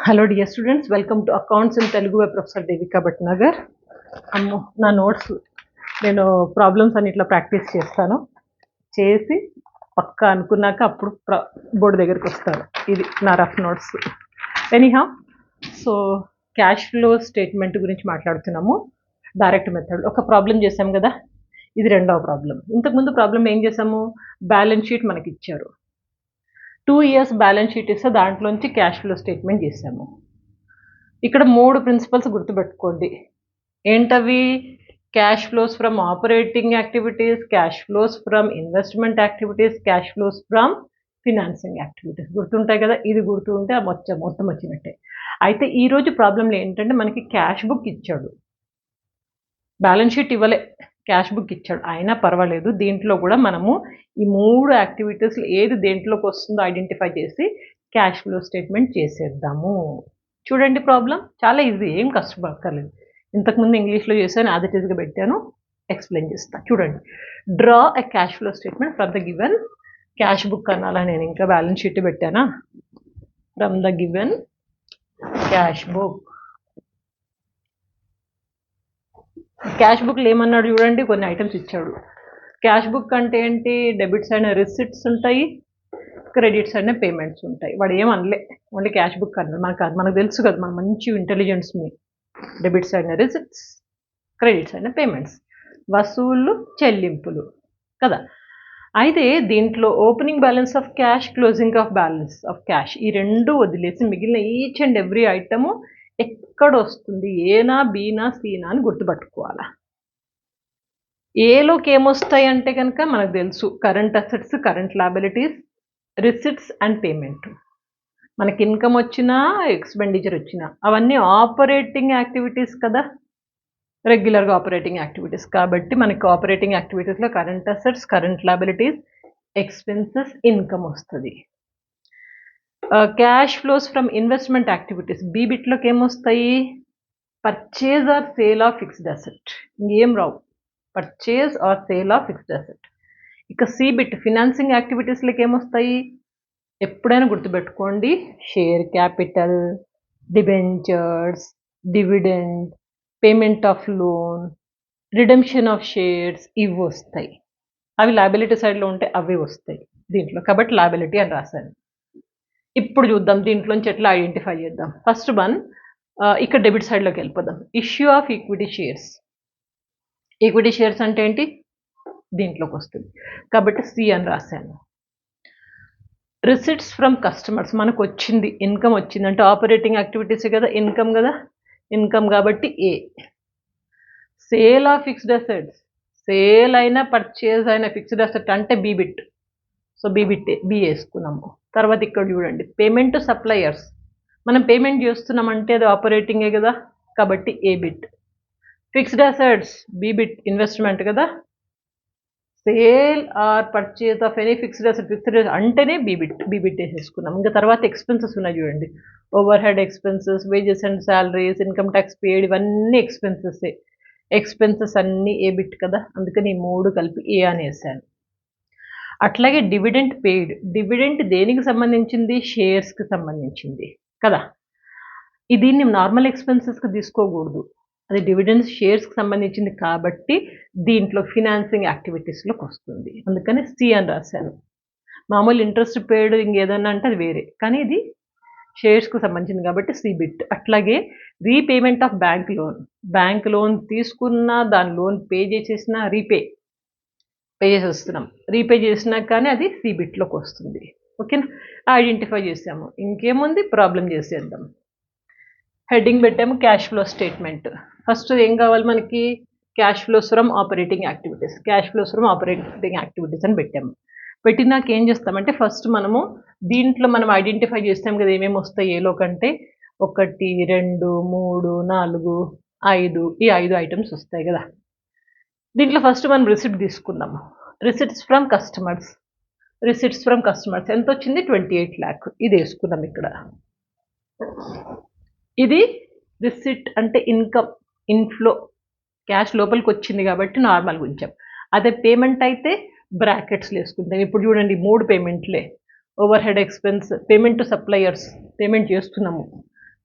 Hello dear students, welcome to accounts in Telugu by professor Devika Bhatnagar. అమ్మో, నా notes నేను problems అని ఇట్లా ప్రాక్టీస్ చేసి పక్కా అనుకున్నాక అప్పుడు బోర్డు దగ్గరికి వస్తాను. ఇది నా rough notes. Anyhow, so cash flow statement గురించి మాట్లాడుతున్నాము. డైరెక్ట్ మెథడ్ ఒక ప్రాబ్లం చేసాం కదా, ఇది రెండవ ప్రాబ్లం. ఇంతకుముందు ప్రాబ్లం ఏం చేసాము, బ్యాలెన్స్ షీట్ మనకి ఇచ్చారు. 2 years బ్యాలెన్స్ షీట్ ఇస్తే దాంట్లోంచి క్యాష్ ఫ్లో స్టేట్మెంట్ చేసాము. ఇక్కడ 3 ప్రిన్సిపల్స్ గుర్తుపెట్టుకోండి. ఏంటవి? Cash flows from operating activities, cash flows from investment activities, cash flows from financing activities. గుర్తుంటాయి కదా, ఇది గుర్తు ఉంటే మొత్తం వచ్చినట్టే. అయితే ఈరోజు ప్రాబ్లంలో ఏంటంటే మనకి క్యాష్ బుక్ ఇచ్చాడు, బ్యాలెన్స్ షీట్ ఇవ్వలే, క్యాష్ బుక్ ఇచ్చాడు. అయినా పర్వాలేదు, దీంట్లో కూడా మనము ఈ 3 యాక్టివిటీస్లో ఏది దేంట్లోకి వస్తుందో ఐడెంటిఫై చేసి క్యాష్ ఫ్లో స్టేట్మెంట్ చేసేద్దాము. చూడండి, ప్రాబ్లం చాలా ఈజీ, ఏం కష్టపడక్కర్లేదు. ఇంతకుముందు ఇంగ్లీష్లో చేశాను, యాజ్ ఇట్ ఈస్గా పెట్టాను, ఎక్స్ప్లెయిన్ చేస్తాను. చూడండి, draw a cash flow statement from the given cash book అనాలా, నేను ఇంకా బ్యాలెన్స్ షీట్ పెట్టానా. From the given cash book. Cash బుక్లో ఏమన్నాడు చూడండి, కొన్ని ఐటమ్స్ ఇచ్చాడు. క్యాష్ బుక్ అంటే ఏంటి? డెబిట్స్ అయిన రిసిట్స్ ఉంటాయి, క్రెడిట్స్ అయిన పేమెంట్స్ ఉంటాయి. వాడు ఏమనలే, ఓన్లీ క్యాష్ బుక్ అన్నాడు. మనకు తెలుసు కదా, మన మంచి ఇంటెలిజెన్స్ మీ. డెబిట్స్ అయిన రిసిట్స్, క్రెడిట్స్ అయిన పేమెంట్స్, వసూళ్ళు చెల్లింపులు కదా. అయితే దీంట్లో opening balance of cash, closing of balance of cash, ఈ రెండు వదిలేసి మిగిలిన ఈచ్ అండ్ ఎవ్రీ ఐటము ఎక్కడ వస్తుంది, ఏనా బీనా సీనా అని గుర్తుపట్టుకోవాలా. ఏలోకి ఏమొస్తాయి అంటే కనుక మనకు తెలుసు, current assets, current liabilities, receipts and payment. మనకి ఇన్కమ్ వచ్చినా ఎక్స్పెండిచర్ వచ్చినా అవన్నీ ఆపరేటింగ్ యాక్టివిటీస్ కదా, రెగ్యులర్గా ఆపరేటింగ్ యాక్టివిటీస్. కాబట్టి మనకి ఆపరేటింగ్ యాక్టివిటీస్లో current assets, current liabilities, expenses, income వస్తుంది. Cash flows from investment activities, B బిట్లోకి ఏమొస్తాయి? Purchase or sale of fixed asset, ఇంకేం రావు, purchase or sale of fixed asset. ఇక సి బిట్ ఫినాన్సింగ్ యాక్టివిటీస్లోకి ఏమొస్తాయి? ఎప్పుడైనా గుర్తుపెట్టుకోండి, share capital, debentures, dividend, payment of loan, redemption of shares, ఇవి వస్తాయి. అవి లయబిలిటీ సైడ్లో ఉంటే అవి వస్తాయి దీంట్లో, కాబట్టి లయబిలిటీ అని రాశాను. ఇప్పుడు చూద్దాం దీంట్లోంచి ఎట్లా ఐడెంటిఫై చేద్దాం. ఫస్ట్ వన్, ఇక్కడ డెబిట్ సైడ్లోకి వెళ్ళిపోదాం. Issue of equity shares. Equity shares అంటే ఏంటి? దీంట్లోకి వస్తుంది, కాబట్టి సి అని రాశాను. రిసిట్స్ ఫ్రమ్ కస్టమర్స్, మనకు వచ్చింది, ఇన్కమ్ వచ్చింది అంటే ఆపరేటింగ్ యాక్టివిటీస్ కదా, ఇన్కమ్ కదా, ఇన్కమ్ కాబట్టి A. Sale of fixed assets, sale అయినా పర్చేజ్ అయిన ఫిక్స్డ్ అసెట్ అంటే B bit, so B bit B వేసుకున్నాము. తర్వాత ఇక్కడ చూడండి, పేమెంట్ టు సప్లయర్స్, మనం పేమెంట్ చేస్తున్నామంటే అది ఆపరేటింగే కదా, కాబట్టి A bit. Fixed assets B bit, investment కదా, sale or purchase of any fixed asset అంటేనే బీ బిట్ వేసేసుకున్నాం. ఇంకా తర్వాత ఎక్స్పెన్సెస్ ఉన్నాయి చూడండి, overhead expenses, wages and salaries, income tax పేడ్, ఇవన్నీ ఎక్స్పెన్సెసే. ఎక్స్పెన్సెస్ అన్నీ ఏ బిట్ కదా, అందుకని ఈ 3 కలిపి ఏ అని వేసాను. అట్లాగే డివిడెంట్ పెయిడ్, డివిడెంట్ దేనికి సంబంధించింది? షేర్స్కి సంబంధించింది కదా. దీన్ని నార్మల్ ఎక్స్పెన్సెస్కి తీసుకోకూడదు, అది డివిడెండ్స్ షేర్స్కి సంబంధించింది కాబట్టి దీంట్లో ఫినాన్సింగ్ యాక్టివిటీస్లోకి వస్తుంది, అందుకని సి అని రాశాను. మామూలు ఇంట్రెస్ట్ పేడ్ ఇంకేదన్నా అంటే అది వేరే, కానీ ఇది షేర్స్కు సంబంధించింది కాబట్టి సి బిట్. అట్లాగే repayment of bank loan, bank loan తీసుకున్నా దాని లోన్ పే చేసేసినా పే చేసేస్తున్నాం, రీపే చేసినా కానీ అది సి బిట్లోకి వస్తుంది. ఓకేనా, ఐడెంటిఫై చేసాము. ఇంకేముంది, ప్రాబ్లం చేసేద్దాం. హెడ్డింగ్ పెట్టాము క్యాష్ ఫ్లో స్టేట్మెంట్. ఫస్ట్ ఏం కావాలి మనకి? Cash flows from operating activities, cash flows from operating activities అని పెట్టాము. పెట్టినాక ఏం చేస్తామంటే ఫస్ట్ మనము దీంట్లో మనం ఐడెంటిఫై చేస్తాం కదా ఏమేమి వస్తాయి ఏలో కంటే. 1, 2, 3, 4, 5, ఈ 5 ఐటమ్స్ వస్తాయి కదా. దీంట్లో ఫస్ట్ మనం రిసిప్ట్ తీసుకున్నాము. Receipts from customers, receipts from customers ఎంత వచ్చింది? 28 lakh, ఇది వేసుకున్నాం ఇక్కడ. ఇది రిసిట్ అంటే ఇన్కమ్, ఇన్ఫ్లో, క్యాష్ లోపలికి వచ్చింది కాబట్టి నార్మల్గా ఉంచాం. అదే పేమెంట్ అయితే బ్రాకెట్స్లో వేసుకుంటాం. ఇప్పుడు చూడండి 3 పేమెంట్లే. Overhead expense, payment to suppliers, payment చేస్తున్నాము,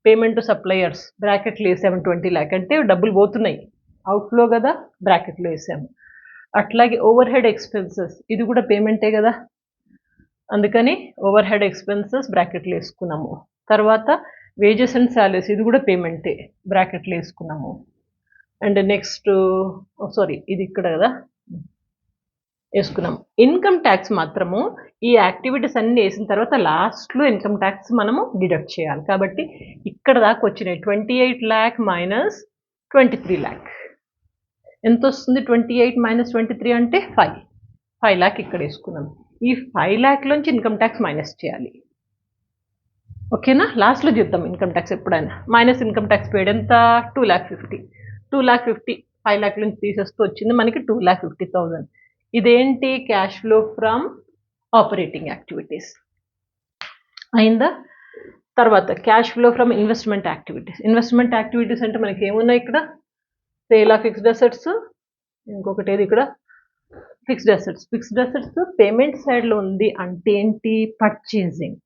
పేమెంట్ టు సప్లయర్స్ బ్రాకెట్లో వేసాము 20 lakh అంటే డబ్బులు పోతున్నాయి, అవుట్ఫ్లో కదా, బ్రాకెట్లో వేసాము. అట్లాగే ఓవర్ హెడ్ ఎక్స్పెన్సెస్ ఇది కూడా పేమెంటే కదా, అందుకని ఓవర్ హెడ్ ఎక్స్పెన్సెస్ బ్రాకెట్లో వేసుకున్నాము. తర్వాత వేజెస్ అండ్ శాలరీస్ ఇది కూడా పేమెంటే, బ్రాకెట్లో వేసుకున్నాము. అండ్ నెక్స్ట్ సారీ ఇది ఇక్కడ కదా వేసుకున్నాము. ఇన్కమ్ ట్యాక్స్ మాత్రము ఈ యాక్టివిటీస్ అన్ని వేసిన తర్వాత లాస్ట్లో ఇన్కమ్ ట్యాక్స్ మనము డిడక్ట్ చేయాలి. కాబట్టి ఇక్కడ దాకా వచ్చినాయి 28 lakh మైనస్ 23 lakh. ఎంత వస్తుంది? 28 మైనస్ 23 అంటే 5 lakh ఇక్కడ వేసుకున్నాం. ఈ 5 lakh లోంచి ఇన్కమ్ ట్యాక్స్ మైనస్ చేయాలి. ఓకేనా, లాస్ట్లో చూద్దాం ఇన్కమ్ ట్యాక్స్ ఎప్పుడైనా. మైనస్ ఇన్కమ్ ట్యాక్స్ పేడ్ ఎంత? 2,50,000. 2,50,000 5 lakh నుంచి తీసేస్తూ వచ్చింది మనకి 2,50,000. ఇదేంటి? Cash flow from operating activities అయిందా? తర్వాత cash flow from investment activities. Investment activities అంటే మనకి ఏమున్నాయి ఇక్కడ? సేల్ ఆఫ్ ఫిక్స్డ్ అసెట్స్, ఇంకొకటి ఏది ఇక్కడ fixed assets. Fixed assets payment సైడ్లో ఉంది అంటే ఏంటి? పర్చేజింగ్.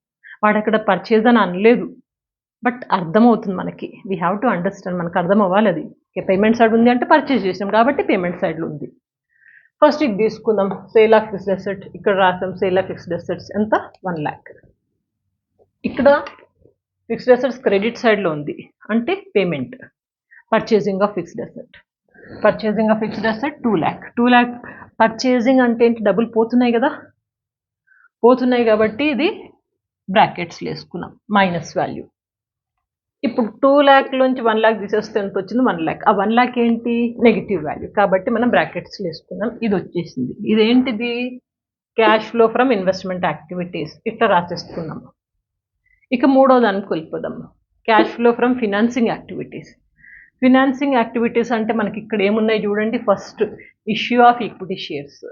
వాడు అక్కడ పర్చేజ్ అని అనలేదు, బట్ అర్థమవుతుంది మనకి. వీ హ్యావ్ టు అండర్స్టాండ్, మనకు అర్థం అవ్వాలి అది. పేమెంట్ సైడ్ ఉంది అంటే పర్చేజ్ చేసినాం కాబట్టి పేమెంట్ సైడ్లో ఉంది. ఫస్ట్ ఇది తీసుకుందాం, సేల్ ఆఫ్ ఫిక్స్డ్ అసెట్. ఇక్కడ రాసాం సేల్ ఆఫ్ ఫిక్స్డ్ అసెట్స్ ఎంత? 1 lakh. ఇక్కడ ఫిక్స్డ్ అసెట్స్ క్రెడిట్ సైడ్లో ఉంది అంటే payment, purchasing of fixed asset. Purchasing of fixed asset 2 lakh. 2 lakh purchasing అంటే ఏంటి? డబ్బులు పోతున్నాయి కదా, పోతున్నాయి కాబట్టి ఇది బ్రాకెట్స్లో వేసుకున్నాం మైనస్ వాల్యూ. ఇప్పుడు 2 lakh లోంచి 1 lakh తీసేస్తే ఎంత వచ్చింది? 1 lakh. ఆ 1 lakh ఏంటి? నెగిటివ్ వాల్యూ కాబట్టి మనం బ్రాకెట్స్లో వేసుకున్నాం. ఇది వచ్చేసింది. ఇదేంటిది? Cash flow from investment activities. ఇట్లా రాసేసుకున్నాం. ఇక మూడో దానికి వెళ్ళిపోదాం, cash flow from financing activities. Financing activities అంటే మనకి ఇక్కడ ఏమున్నాయి చూడండి. First issue of equity shares.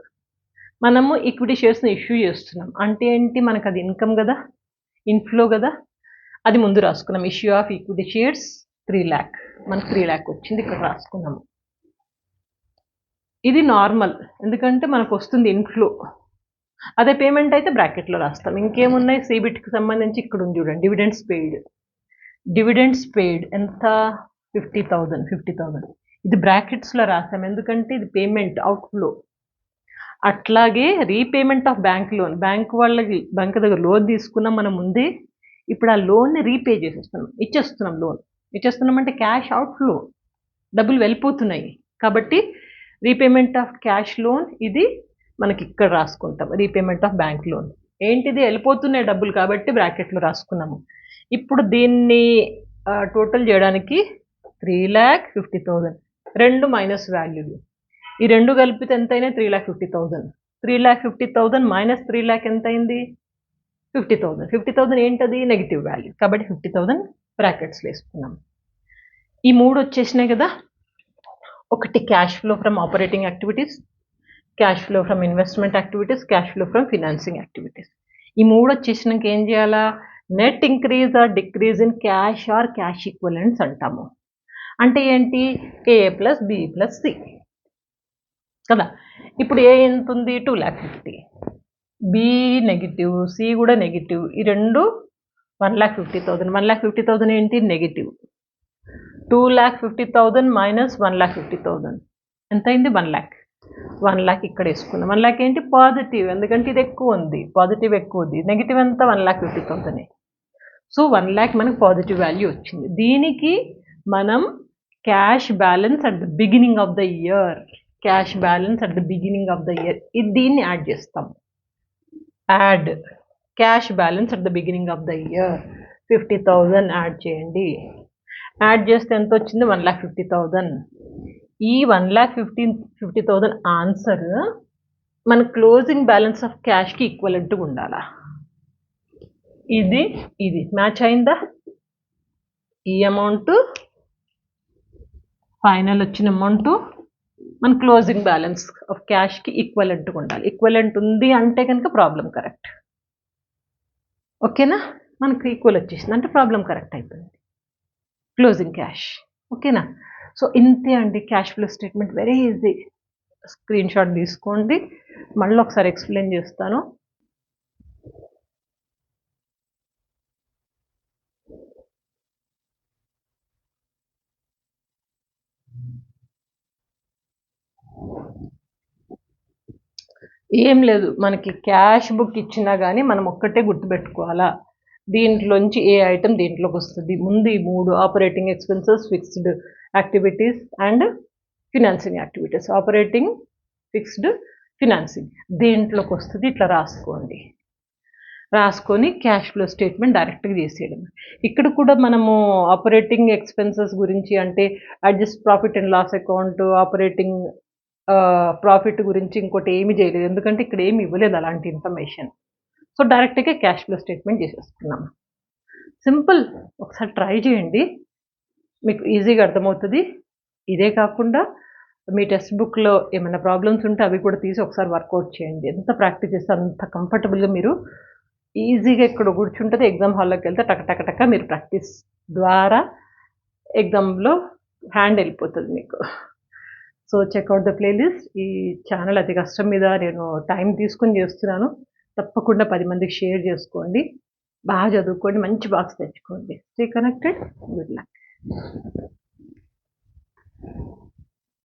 మనము ఈక్విటీ షేర్స్ని ఇష్యూ చేస్తున్నాం అంటే ఏంటి? మనకు అది ఇన్కమ్ కదా, ఇన్ఫ్లో కదా, అది ముందు రాసుకున్నాం. Issue of equity shares 3 lakh. మనకు 3 lakh వచ్చింది, ఇక్కడ రాసుకున్నాము. ఇది నార్మల్, ఎందుకంటే మనకు వస్తుంది ఇన్ఫ్లో. అదే పేమెంట్ అయితే బ్రాకెట్లో రాస్తాం. ఇంకేమున్నాయి? సిబిట్కి సంబంధించి ఇక్కడ ఉంది చూడండి, డివిడెండ్స్ పెయిడ్. డివిడెండ్స్ పెయిడ్ ఎంత? 50,000. ఇది బ్రాకెట్స్లో రాసాం ఎందుకంటే ఇది పేమెంట్ అవుట్ఫ్లో. అట్లాగే repayment of bank loan. Bank వాళ్ళకి బ్యాంక్ దగ్గర లోన్ తీసుకున్నాం మనం ముందే, ఇప్పుడు ఆ లోన్ని రీపే చేసేస్తున్నాం, ఇచ్చేస్తున్నాం. లోన్ ఇచ్చేస్తున్నాం అంటే క్యాష్ అవుట్ఫ్లో, డబ్బులు వెళ్ళిపోతున్నాయి కాబట్టి రీపేమెంట్ ఆఫ్ క్యాష్ లోన్ ఇది మనకి ఇక్కడ రాసుకుంటాం. రీపేమెంట్ ఆఫ్ బ్యాంక్ లోన్ ఏంటిది? వెళ్ళిపోతున్నాయి డబ్బులు కాబట్టి బ్రాకెట్లో రాసుకున్నాము. ఇప్పుడు దీన్ని టోటల్ చేయడానికి 3,50,000. రెండు మైనస్ వాల్యూలు, ఈ రెండు కలిపితే ఎంత అయినా 3,50,000. 3,50,000 మైనస్ 3 lakh ఎంత అయింది? 50,000. 50,000 ఏంటది? నెగిటివ్ వాల్యూ కాబట్టి 50,000 బ్రాకెట్స్లో వేసుకున్నాం. ఈ మూడు వచ్చేసినాయి కదా. ఒకటి cash flow from operating activities, cash flow from investment activities, cash flow from financing activities. ఈ మూడు వచ్చేసినాక ఏం చేయాలా? Net increase or decrease in cash or cash equivalents అంటాము. అంటే ఏంటి? ఏ ప్లస్ బి ప్లస్ సి కదా. ఇప్పుడు ఏ ఎంత ఉంది? 2,50,000. బి నెగిటివ్, సి కూడా నెగిటివ్. ఈ రెండు 1,50,000. 1,50,000 ఏంటి? నెగిటివ్. 2,50,000 మైనస్ 1,50,000 ఎంత అయింది? 1 lakh. 1 lakh ఇక్కడ వేసుకున్నాం. 1 lakh ఏంటి? పాజిటివ్, ఎందుకంటే ఇది ఎక్కువ ఉంది, పాజిటివ్ ఎక్కువ ఉంది. నెగిటివ్ ఎంత? 1,50,000. సో 1 lakh మనకు పాజిటివ్ వాల్యూ వచ్చింది. దీనికి మనం cash balance at the beginning of the year, cash balance at the beginning of the year దీన్ని యాడ్ చేస్తాం. Add cash balance at the beginning of the year 50,000 add చేయండి. Add చేస్తే ఎంత వచ్చింది? 1,50,000. ఈ 1,50,000 ఆన్సర్ మన క్లోజింగ్ బ్యాలెన్స్ ఆఫ్ క్యాష్కి ఈక్వలెంట్గా ఉండాలా. ఇది ఇది మ్యాచ్ అయిందా? ఈ అమౌంట్ ఫైనల్ వచ్చిన అమౌంట్ మన క్లోజింగ్ బ్యాలెన్స్ ఆఫ్ క్యాష్కి ఈక్వలెంట్గా ఉండాలి. ఈక్వలెంట్ ఉంది అంటే కనుక ప్రాబ్లం కరెక్ట్. ఓకేనా? మనకు ఈక్వల్ వచ్చేసింది అంటే ప్రాబ్లం కరెక్ట్ అయిపోయింది. Closing cash. ఓకేనా? సో ఇంతే అండి cash flow statement. Very easy. Screen shot తీసుకోండి, మళ్ళీ ఒకసారి ఎక్స్ప్లెయిన్ చేస్తాను. ఏం లేదు, మనకి క్యాష్ బుక్ ఇచ్చినా కానీ మనం ఒక్కటే గుర్తుపెట్టుకోవాలా, దీంట్లోంచి ఏ ఐటమ్ దీంట్లోకి వస్తుంది. ముందు ఈ 3 operating expenses, fixed activities and financing activities. Operating, fixed, financing దీంట్లోకి వస్తుంది. ఇట్లా రాసుకొని క్యాష్ ఫ్లో స్టేట్మెంట్ డైరెక్ట్గా చేసేయడం. ఇక్కడ కూడా మనము ఆపరేటింగ్ ఎక్స్పెన్సెస్ గురించి అంటే adjust profit and loss account, operating profit గురించి ఇంకోటి ఏమి చేయలేదు, ఎందుకంటే ఇక్కడ ఏమి ఇవ్వలేదు అలాంటి ఇన్ఫర్మేషన్. సో డైరెక్ట్గా క్యాష్ ఫ్లో స్టేట్మెంట్ చేసేసుకున్నాం. సింపుల్, ఒకసారి ట్రై చేయండి, మీకు ఈజీగా అర్థమవుతుంది. ఇదే కాకుండా మీ టెక్స్ట్ బుక్లో ఏమైనా ప్రాబ్లమ్స్ ఉంటే అవి కూడా తీసి ఒకసారి వర్కౌట్ చేయండి. ఎంత ప్రాక్టీస్ చేస్తే అంత కంఫర్టబుల్గా మీరు ఈజీగా ఇక్కడ కూర్చుంటుంది. ఎగ్జామ్ హాల్లోకి వెళ్తే టక మీరు ప్రాక్టీస్ ద్వారా ఎగ్జామ్లో హ్యాండ్ వెళ్ళిపోతుంది మీకు. So checkout the playlist. ఈ ఛానల్ అతి కష్టం మీద నేను టైం తీసుకొని చేస్తున్నాను. తప్పకుండా 10 మందికి షేర్ చేసుకోండి. బాగా చదువుకోండి, మంచి మార్క్స్ తెచ్చుకోండి. Stay connected. Good luck.